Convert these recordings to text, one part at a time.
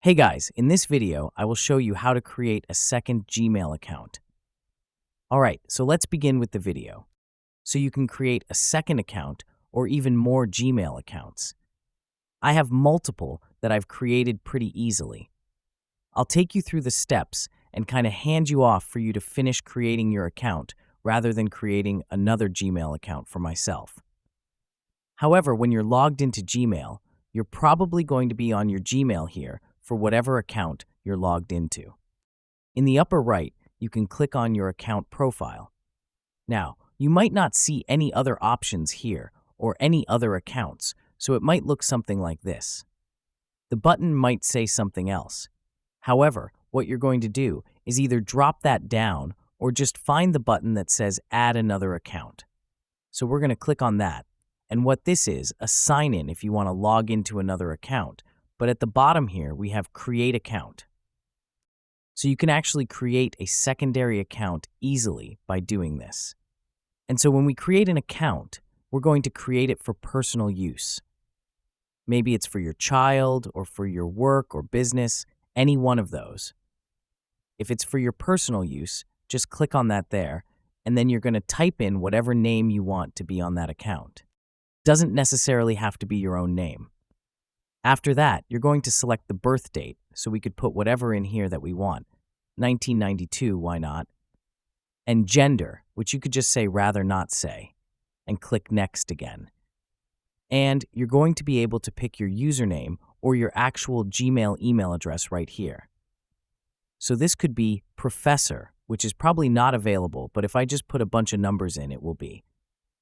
Hey guys, in this video, I will show you how to create a second Gmail account. Alright, so let's begin with the video. So you can create a second account or even more Gmail accounts. I have multiple that I've created pretty easily. I'll take you through the steps and kind of hand you off for you to finish creating your account rather than creating another Gmail account for myself. However, when you're logged into Gmail, you're probably going to be on your Gmail here for whatever account you're logged into. In the upper right, you can click on your account profile. Now, you might not see any other options here or any other accounts, so it might look something like this. The button might say something else. However, what you're going to do is either drop that down or just find the button that says Add Another Account. So we're going to click on that. And what this is, a sign-in if you want to log into another account. But at the bottom here, we have Create Account. So you can actually create a secondary account easily by doing this. And so when we create an account, we're going to create it for personal use. Maybe it's for your child or for your work or business, any one of those. If it's for your personal use, just click on that there, and then you're going to type in whatever name you want to be on that account. Doesn't necessarily have to be your own name. After that, you're going to select the birth date, so we could put whatever in here that we want. 1992, why not? And gender, which you could just say rather not say, and click Next again. And you're going to be able to pick your username or your actual Gmail email address right here. So this could be Professor, which is probably not available, but if I just put a bunch of numbers in, it will be,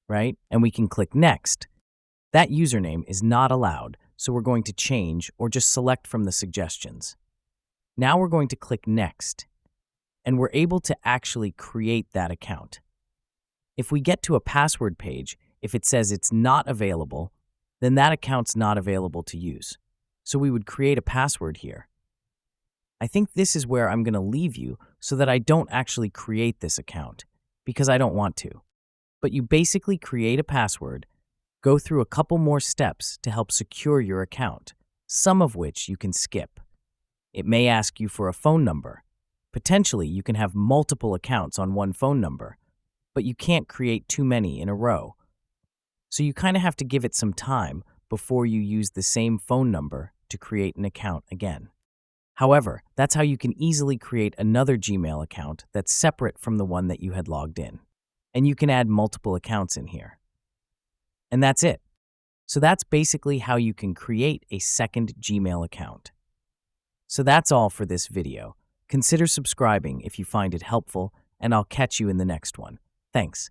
right? And we can click Next. That username is not allowed, so we're going to change or just select from the suggestions. Now we're going to click Next, and we're able to actually create that account. If we get to a password page, if it says it's not available, then that account's not available to use. So we would create a password here. I think this is where I'm going to leave you so that I don't actually create this account, because I don't want to. But you basically create a password, go through a couple more steps to help secure your account, some of which you can skip. It may ask you for a phone number. Potentially, you can have multiple accounts on one phone number, but you can't create too many in a row. So you kind of have to give it some time before you use the same phone number to create an account again. However, that's how you can easily create another Gmail account that's separate from the one that you had logged in. And you can add multiple accounts in here. And that's it. So that's basically how you can create a second Gmail account. So that's all for this video. Consider subscribing if you find it helpful, and I'll catch you in the next one. Thanks.